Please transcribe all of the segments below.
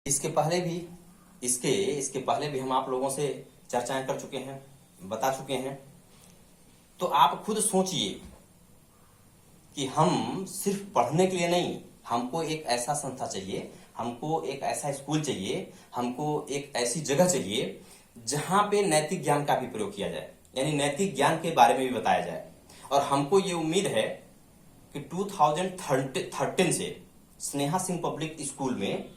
इसके पहले भी इसके इसके पहले भी हम आप लोगों से चर्चाएं कर चुके हैं, बता चुके हैं। तो आप खुद सोचिए कि हम सिर्फ पढ़ने के लिए नहीं, हमको एक ऐसा संस्था चाहिए, हमको एक ऐसा स्कूल चाहिए, हमको एक ऐसी जगह चाहिए जहां पे नैतिक ज्ञान का भी प्रयोग किया जाए, यानी नैतिक ज्ञान के बारे में भी बताया जाए। और हमको ये उम्मीद है कि 2013 से स्नेहा सिंह पब्लिक स्कूल में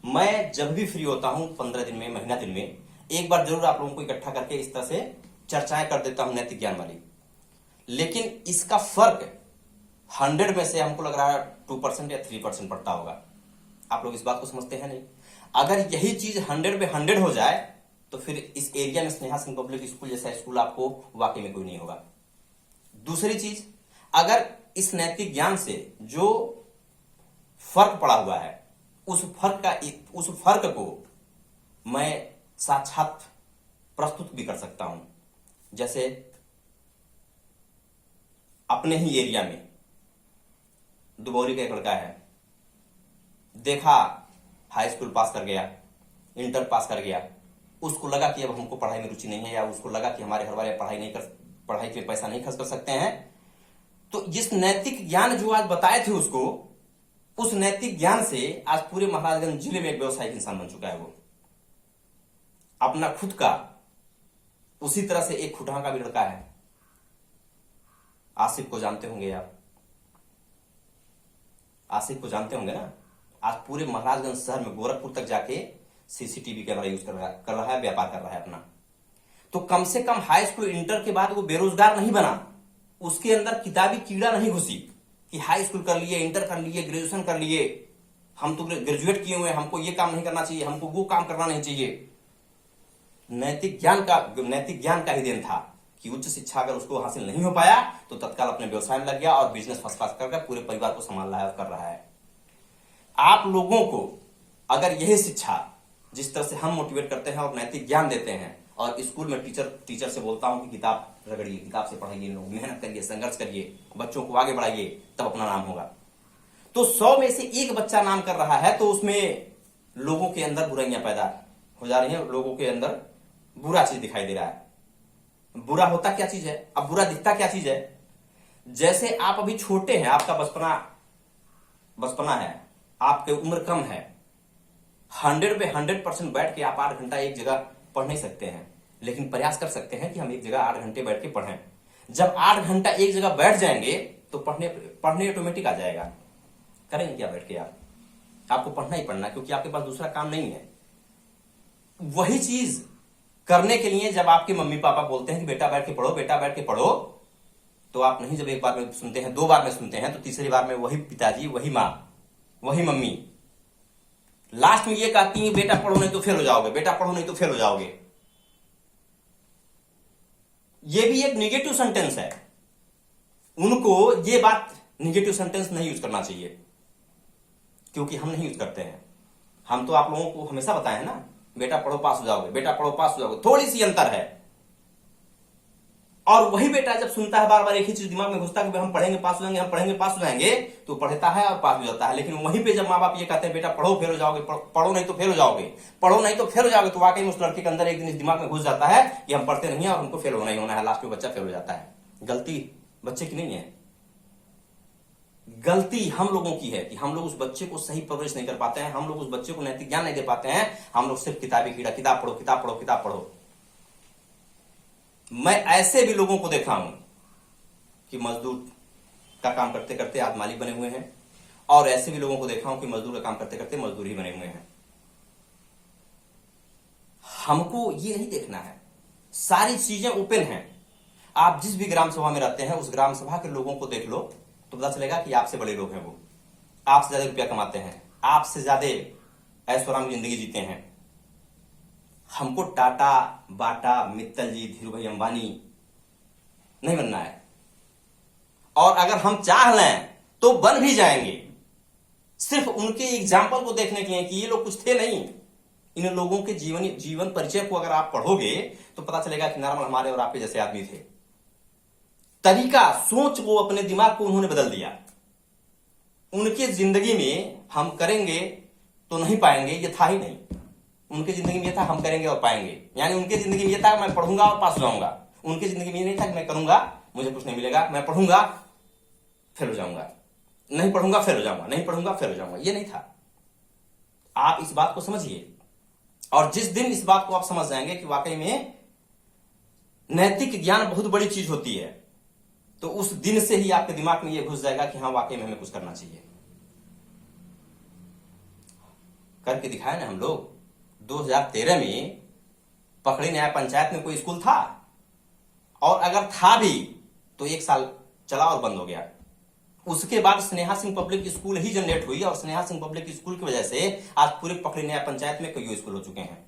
मैं जब भी फ्री होता हूं, 15 दिन में, महीना दिन में एक बार जरूर आप लोगों को इकट्ठा करके इस तरह से चर्चाएं कर देता हूं नैतिक ज्ञान वाली। लेकिन इसका फर्क 100 में से हमको लग रहा है 2% या 3% पड़ता होगा। आप लोग इस बात को समझते हैं नहीं? अगर यही चीज 100 में 100 हो जाए तो फिर इस एरिया में स्नेहा सिंह पब्लिक स्कूल जैसा स्कूल आपको वाकई में कोई नहीं होगा। दूसरी चीज, अगर इस नैतिक ज्ञान से जो फर्क पड़ा हुआ है उस फर्क को मैं साक्षात प्रस्तुत भी कर सकता हूं। जैसे अपने ही एरिया में दुबौरी का एक लड़का है, देखा हाई स्कूल पास कर गया, इंटर पास कर गया, उसको लगा कि अब हमको पढ़ाई में रुचि नहीं है, या उसको लगा कि हमारे घर वाले पढ़ाई के लिए पैसा नहीं खर्च कर सकते हैं। तो जिस नैतिक ज्ञान जो आज बताए थे उसको, उस नैतिक ज्ञान से आज पूरे महाराजगंज जिले में एक व्यवसायिक इंसान बन चुका है। वो अपना खुद का, उसी तरह से एक खुटहा का भी लड़का है, आसिफ को जानते होंगे आप, आसिफ को जानते होंगे ना। आज पूरे महाराजगंज शहर में गोरखपुर तक जाके सीसीटीवी कैमरा यूज कर रहा है, व्यापार कर रहा है अपना। तो कम से कम हाई स्कूल इंटर के बाद वो बेरोजगार नहीं बना, उसके अंदर किताबी कीड़ा नहीं घुसी कि हाई स्कूल कर लिए, इंटर कर लिए, ग्रेजुएशन कर लिए, हम तो ग्रेजुएट किए हुए हैं, हमको ये काम नहीं करना चाहिए, हमको वो काम करना नहीं चाहिए। नैतिक ज्ञान का ही देन था कि उच्च शिक्षा अगर उसको हासिल नहीं हो पाया तो तत्काल अपने व्यवसाय में लग गया और बिजनेस फर्स्ट क्लास करके पूरे परिवार को संभाल रहा है, कर रहा है। आप लोगों को अगर यही शिक्षा जिस तरह से हम मोटिवेट करते हैं और नैतिक ज्ञान देते हैं, और स्कूल में टीचर से बोलता हूं कि किताब रगड़िए, किताब से पढ़ाइए, लोग मेहनत करिए, संघर्ष करिए, बच्चों को आगे बढ़ाइए, तब अपना नाम होगा। तो 100 में से एक बच्चा नाम कर रहा है तो उसमें लोगों के अंदर बुराइयां पैदा हो जा रही हैं, लोगों के अंदर बुरा चीज दिखाई दे रहा है। बुरा होता क्या चीज है, अब बुरा दिखता क्या चीज है? जैसे आप अभी छोटे हैं, आपका बचपना है, आपकी उम्र कम है, 100 पे 100% बैठ के आप 8 घंटा एक जगह पढ़ नहीं सकते हैं, लेकिन प्रयास कर सकते हैं कि हम एक जगह 8 घंटे बैठ के पढ़ें। जब 8 घंटा एक जगह बैठ जाएंगे तो पढ़ने ऑटोमेटिक आ जाएगा। करेंगे क्या बैठ के? आपको पढ़ना ही पढ़ना, क्योंकि आपके पास दूसरा काम नहीं है। वही चीज करने के लिए जब आपके मम्मी पापा बोलते हैं कि बेटा बैठ के पढ़ो, बेटा बैठ के पढ़ो, तो आप नहीं जब एक बार में सुनते हैं, 2 बार में सुनते हैं, तो तीसरी बार में वही पिताजी, वही माँ, वही मम्मी लास्ट में ये कहती है बेटा पढ़ो नहीं तो फेल हो जाओगे, बेटा पढ़ो नहीं तो फेल हो जाओगे। ये भी एक निगेटिव सेंटेंस है। उनको ये बात निगेटिव सेंटेंस नहीं यूज करना चाहिए, क्योंकि हम नहीं यूज करते हैं। हम तो आप लोगों को हमेशा बताए हैं ना, बेटा पढ़ो पास हो जाओगे, बेटा पढ़ो पास हो जाओगे। थोड़ी सी अंतर है। और वही बेटा जब सुनता है बार बार एक ही चीज दिमाग में घुसता है कि हम पढ़ेंगे पास हो जाएंगे, हम पढ़ेंगे पास हो जाएंगे, तो पढ़ता है और पास हो जाता है। लेकिन वहीं पे जब माँ बाप ये कहते हैं बेटा पढ़ो फेल हो जाओगे, पढ़ो नहीं तो फेल हो जाओगे, पढ़ो नहीं तो फेल हो जाओगे, तो वाकई उस लड़के के अंदर एक दिन इस दिमाग में घुस जाता है कि हम पढ़ते नहीं है और हमको फेल होना ही होना है। लास्ट में बच्चा फेल हो जाता है। गलती बच्चे की नहीं है, गलती हम लोगों की है कि हम लोग उस बच्चे को सही परवरिश नहीं कर पाते हैं, हम लोग उस बच्चे को नैतिक ज्ञान नहीं दे पाते हैं। हम लोग सिर्फ किताबी कीड़ा, किताब पढ़ो, किताब पढ़ो, किताब पढ़ो। मैं ऐसे भी लोगों को देखा हूं कि मजदूर का काम करते करते आज मालिक बने हुए हैं, और ऐसे भी लोगों को देखा हूं कि मजदूर का काम करते करते मजदूर ही बने हुए हैं। हमको ये नहीं देखना है, सारी चीजें ओपन हैं। आप जिस भी ग्राम सभा में रहते हैं, उस ग्राम सभा के लोगों को देख लो तो पता चलेगा कि आपसे बड़े लोग हैं, वो आपसे ज्यादा रुपया कमाते हैं, आपसे ज्यादा ऐश्वर्य की जिंदगी जीते हैं। हमको टाटा, बाटा, मित्तल जी, धीरू भाई अंबानी नहीं बनना है। और अगर हम चाह लें तो बन भी जाएंगे, सिर्फ उनके एग्जाम्पल को देखने के लिए कि ये लोग कुछ थे नहीं। इन लोगों के जीवन परिचय को अगर आप पढ़ोगे तो पता चलेगा कि नॉर्मल हमारे और आपके जैसे आदमी थे। तरीका, सोच को, अपने दिमाग को उन्होंने बदल दिया। उनके जिंदगी में हम करेंगे तो नहीं पाएंगे, ये था ही नहीं। उनकी जिंदगी में ये था हम करेंगे और पाएंगे, यानी उनकी जिंदगी में ये था मैं पढ़ूंगा और पास हो जाऊंगा। उनकी जिंदगी में ये नहीं था कि मैं करूंगा मुझे कुछ नहीं मिलेगा, मैं पढ़ूंगा फेल हो जाऊंगा, नहीं पढ़ूंगा फेल हो जाऊंगा, नहीं पढ़ूंगा फेल हो जाऊंगा, ये नहीं था। आप इस बात को समझिए, और जिस दिन इस बात को आप समझ जाएंगे कि वाकई में नैतिक ज्ञान बहुत बड़ी चीज होती है, तो उस दिन से ही आपके दिमाग में यह घुस जाएगा कि हाँ वाकई में हमें कुछ करना चाहिए। करके दिखाया ना हम लोग। 2013 में पकड़ी न्याय पंचायत में कोई स्कूल था, और अगर था भी तो 1 साल चला और बंद हो गया। उसके बाद स्नेहा सिंह पब्लिक स्कूल ही जनरेट हुई, और स्नेहा सिंह पब्लिक स्कूल की वजह से आज पूरे पकड़ी न्याय पंचायत में कई स्कूल हो चुके हैं।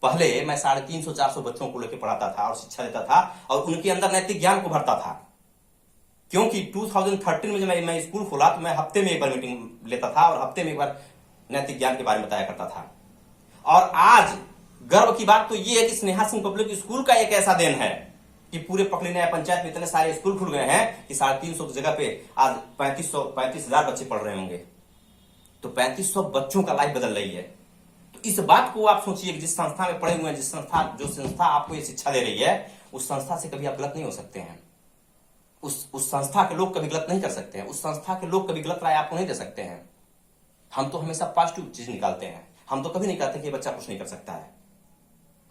पहले मैं 350-400 बच्चों को लेकर पढ़ाता था और शिक्षा देता था, और उनके अंदर नैतिक ज्ञान को भरता था। क्योंकि 2013 में जब मैं स्कूल खोला तो मैं हफ्ते में एक बार मीटिंग लेता था, और हफ्ते में एक बार नैतिक ज्ञान के बारे में बताया करता था। और आज गर्व की बात तो यह है कि स्नेहा सिंह पब्लिक स्कूल का एक ऐसा देन है कि पूरे पकड़ी न्याय पंचायत में इतने सारे स्कूल खुल गए हैं कि 350 की जगह पे आज 35,000 बच्चे पढ़ रहे होंगे। तो 3500 बच्चों का लाइफ बदल रही है। तो इस बात को आप सोचिए कि जिस संस्था में पढ़े हुए हैं, जो संस्था आपको ये शिक्षा दे रही है, उस संस्था से कभी आप गलत नहीं हो सकते हैं। उस संस्था के लोग कभी गलत नहीं कर सकते हैं। उस संस्था के लोग कभी गलत राय आपको नहीं दे सकते हैं। हम तो हमेशा पॉजिटिव चीज निकालते हैं। हम तो कभी नहीं कहते कि बच्चा कुछ नहीं कर सकता है।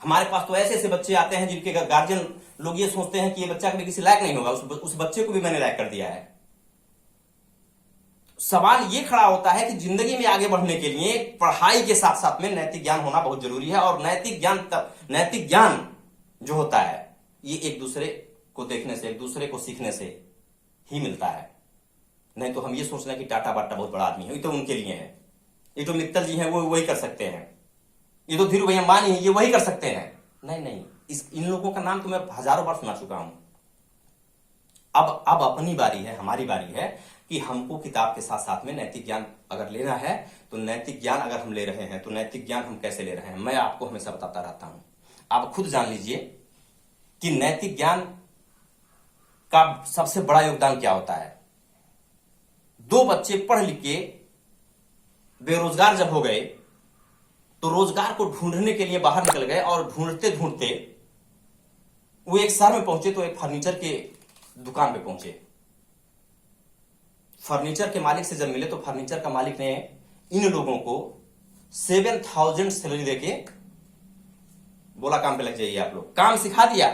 हमारे पास तो ऐसे ऐसे बच्चे आते हैं जिनके गार्जियन लोग ये सोचते हैं कि ये बच्चा कभी किसी लायक नहीं होगा, उस बच्चे को भी मैंने लायक कर दिया है। सवाल ये खड़ा होता है कि जिंदगी में आगे बढ़ने के लिए पढ़ाई के साथ साथ में नैतिक ज्ञान होना बहुत जरूरी है। और नैतिक ज्ञान जो होता है ये एक दूसरे को देखने से, एक दूसरे को सीखने से ही मिलता है। नहीं तो हम ये सोच रहे हैं कि टाटा बाटा बहुत बड़ा आदमी है, ये तो उनके लिए है, ये तो मित्तल जी हैं वो वही कर सकते हैं, ये तो धीरू भाई अंबानी है ये वही कर सकते हैं। नहीं, इन लोगों का नाम तो मैं हजारों बार सुना चुका हूं। अब अपनी बारी है, हमारी बारी है कि हमको किताब के साथ साथ में नैतिक ज्ञान अगर लेना है, तो नैतिक ज्ञान अगर हम ले रहे हैं तो नैतिक ज्ञान हम कैसे ले रहे हैं, मैं आपको हमेशा बताता रहता हूं। आप खुद जान लीजिए कि नैतिक ज्ञान का सबसे बड़ा योगदान क्या होता है। 2 बच्चे पढ़ लिख के बेरोजगार जब हो गए तो रोजगार को ढूंढने के लिए बाहर निकल गए, और ढूंढते ढूंढते वो एक शहर में पहुंचे तो एक फर्नीचर के दुकान पे पहुंचे। फर्नीचर के मालिक से जब मिले तो फर्नीचर का मालिक ने इन लोगों को 7,000 सैलरी देके बोला काम पे लग जाइए आप लोग। काम सिखा दिया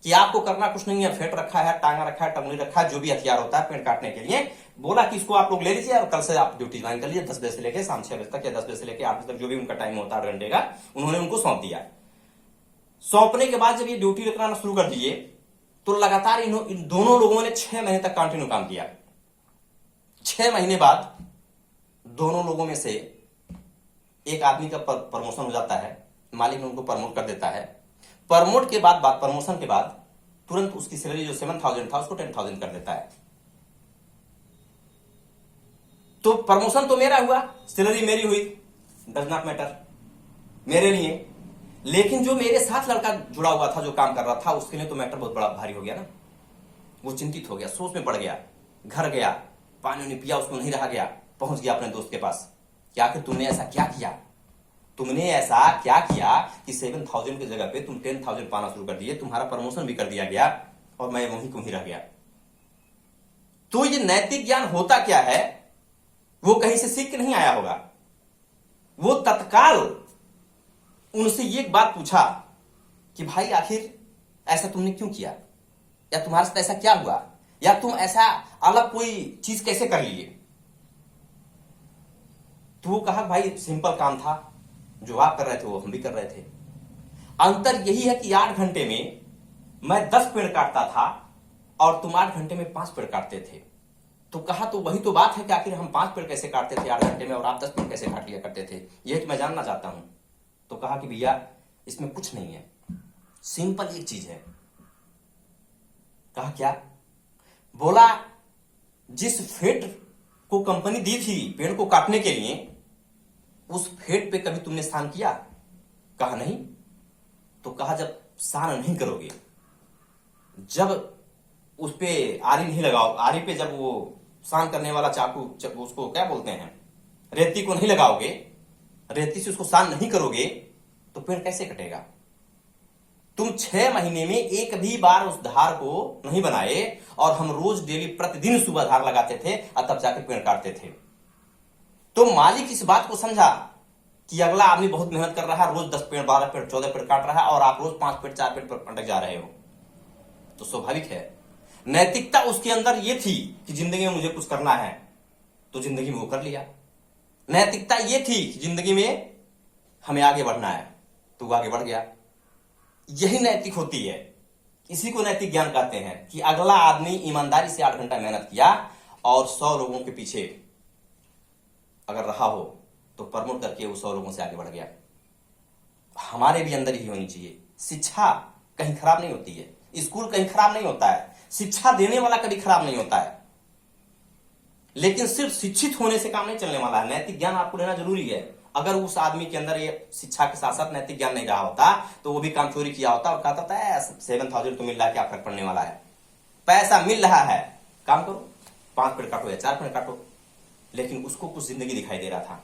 कि आपको करना कुछ नहीं है, फेट रखा है, टांगा रखा है, टंगली रखा है, जो भी हथियार होता है पेड़ काटने के लिए, बोला कि इसको आप लोग ले लीजिए और कल से आप ड्यूटी ज्वाइन कर लीजिए। 10 बजे से लेकर शाम 6 बजे तक या 10 बजे से लेकर 8 बजे तक जो भी उनका टाइम होता है 8 घंटे का, उन्होंने उनको सौंप दिया। सौंपने के बाद जब ये ड्यूटी कराना शुरू कर दिए तो लगातार इन दोनों लोगों ने 6 महीने तक कंटिन्यू काम किया। 6 महीने बाद दोनों लोगों में से एक आदमी का प्रमोशन हो जाता है, मालिक ने उनको प्रमोट कर देता है। प्रमोशन के बाद तुरंत उसकी सैलरी जो 7,000 था उसको 10,000 कर देता है। तो प्रमोशन तो मेरा हुआ, सैलरी मेरी हुई, डज नॉट मैटर मेरे लिए। लेकिन जो मेरे साथ लड़का जुड़ा हुआ था, जो काम कर रहा था, उसके लिए तो मैटर बहुत बड़ा भारी हो गया ना। वो चिंतित हो गया, सोच में पड़ गया, घर गया, पानी नहीं पिया, उसको नहीं रहा गया, पहुंच गया अपने दोस्त के पास कि आखिर तुमने ऐसा क्या किया, तुमने ऐसा क्या किया कि 7,000 की जगह पे तुम 10,000 पाना शुरू कर दिए, तुम्हारा प्रमोशन भी कर दिया गया और मैं वहीं रह गया। तो ये नैतिक ज्ञान होता क्या है, वो कहीं से सीख के नहीं आया होगा। वो तत्काल उनसे ये एक बात पूछा कि भाई आखिर ऐसा तुमने क्यों किया, या तुम्हारे साथ ऐसा क्या हुआ, या तुम ऐसा अलग कोई चीज कैसे कर लिए। तो वो कहा भाई सिंपल काम था, जो आप कर रहे थे वो हम भी कर रहे थे। अंतर यही है कि 8 घंटे में मैं 10 पेड़ काटता था और तुम 8 घंटे में 5 पेड़ काटते थे। तो कहा तो वही तो बात है कि आखिर हम 5 पेड़ कैसे काटते थे 8 घंटे में और आप 10 पेड़ कैसे काट लिया करते थे, यही तो मैं जानना चाहता हूं। तो कहा कि भैया इसमें कुछ नहीं है, सिंपल एक चीज है। कहा क्या, बोला जिस फेट को कंपनी दी थी पेड़ को काटने के लिए, उस फेट पे कभी तुमने स्नान किया। कहा नहीं। तो कहा जब स्नान नहीं करोगे, जब उस पे आरी नहीं लगाओ, आरी पे जब वो स्नान करने वाला चाकू, उसको क्या बोलते हैं, रेती को नहीं लगाओगे, रेती से उसको शांत नहीं करोगे तो पेड़ कैसे कटेगा। तुम 6 महीने में एक भी बार उस धार को नहीं बनाए और हम रोज डेली प्रतिदिन सुबह धार लगाते थे और तब जाकर पेड़ काटते थे। तो मालिक इस बात को समझा कि अगला आदमी बहुत मेहनत कर रहा है, रोज 10 पेड़ 12 पेड़ 14 पेड़ काट रहा है और आप रोज 5 पेड़ 4 पेड़ पर अटक जा रहे हो। तो स्वाभाविक है नैतिकता उसके अंदर ये थी कि जिंदगी में मुझे कुछ करना है, तो जिंदगी में वो कर लिया। नैतिकता ये थी कि जिंदगी में हमें आगे बढ़ना है, तो वो आगे बढ़ गया। यही नैतिक होती है, इसी को नैतिक ज्ञान कहते हैं कि अगला आदमी ईमानदारी से 8 घंटा मेहनत किया और 100 लोगों के पीछे अगर रहा हो तो प्रमोट करके वो 100 लोगों से आगे बढ़ गया। हमारे भी अंदर ही होनी चाहिए। शिक्षा कहीं खराब नहीं होती है, स्कूल कहीं खराब नहीं होता है, शिक्षा देने वाला कभी खराब नहीं होता है, लेकिन सिर्फ शिक्षित होने से काम नहीं चलने वाला है। नैतिक ज्ञान आपको लेना जरूरी है। अगर उस आदमी के अंदर ये शिक्षा के साथ साथ नैतिक ज्ञान नहीं रहा होता तो वो भी काम चोरी किया होता और कहता था 7,000 तो मिल रहा है, क्या फर्क पड़ने वाला है, पैसा मिल रहा है, काम करो, 5 पेड़ काटो या 4 पेड़ काटो। लेकिन उसको कुछ जिंदगी दिखाई दे रहा था।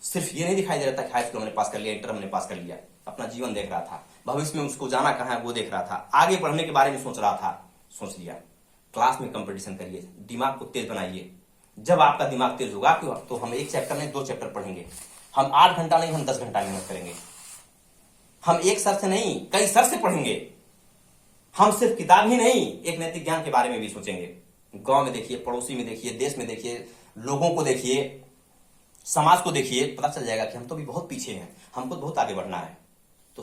सिर्फ ये नहीं दिखाई दे रहा था कि हाई स्कूल हमने पास कर लिया, इंटर हमने पास कर लिया, अपना जीवन देख रहा था, भविष्य में उसको जाना कहाँ है वो देख रहा था, आगे बढ़ने के बारे में सोच रहा था। सोच लिया। क्लास में कंपटीशन करिए, दिमाग को तेज बनाइए। जब आपका दिमाग तेज होगा तो हम 1 चैप्टर नहीं 2 चैप्टर पढ़ेंगे। हम 8 घंटा नहीं, हम 10 घंटा मेहनत करेंगे। हम एक सर से नहीं कई सर से पढ़ेंगे। हम सिर्फ किताब ही नहीं, एक नैतिक ज्ञान के बारे में भी सोचेंगे। गांव में देखिए, पड़ोसी में देखिए, देश में देखिए, लोगों को देखिए, समाज को देखिए, पता चल जाएगा कि हम तो भी बहुत पीछे हैं, हमको बहुत आगे बढ़ना है। तो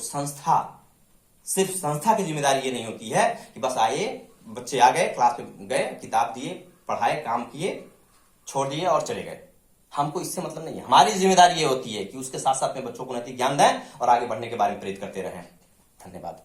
सिर्फ संस्था की जिम्मेदारी ये नहीं होती है कि बस आए, बच्चे आ गए, क्लास में गए, किताब दिए, पढ़ाए, काम किए, छोड़ दिए और चले गए। हमको इससे मतलब नहीं है। हमारी जिम्मेदारी ये होती है कि उसके साथ साथ में बच्चों को नैतिक ज्ञान दें और आगे बढ़ने के बारे में प्रेरित करते रहें। धन्यवाद।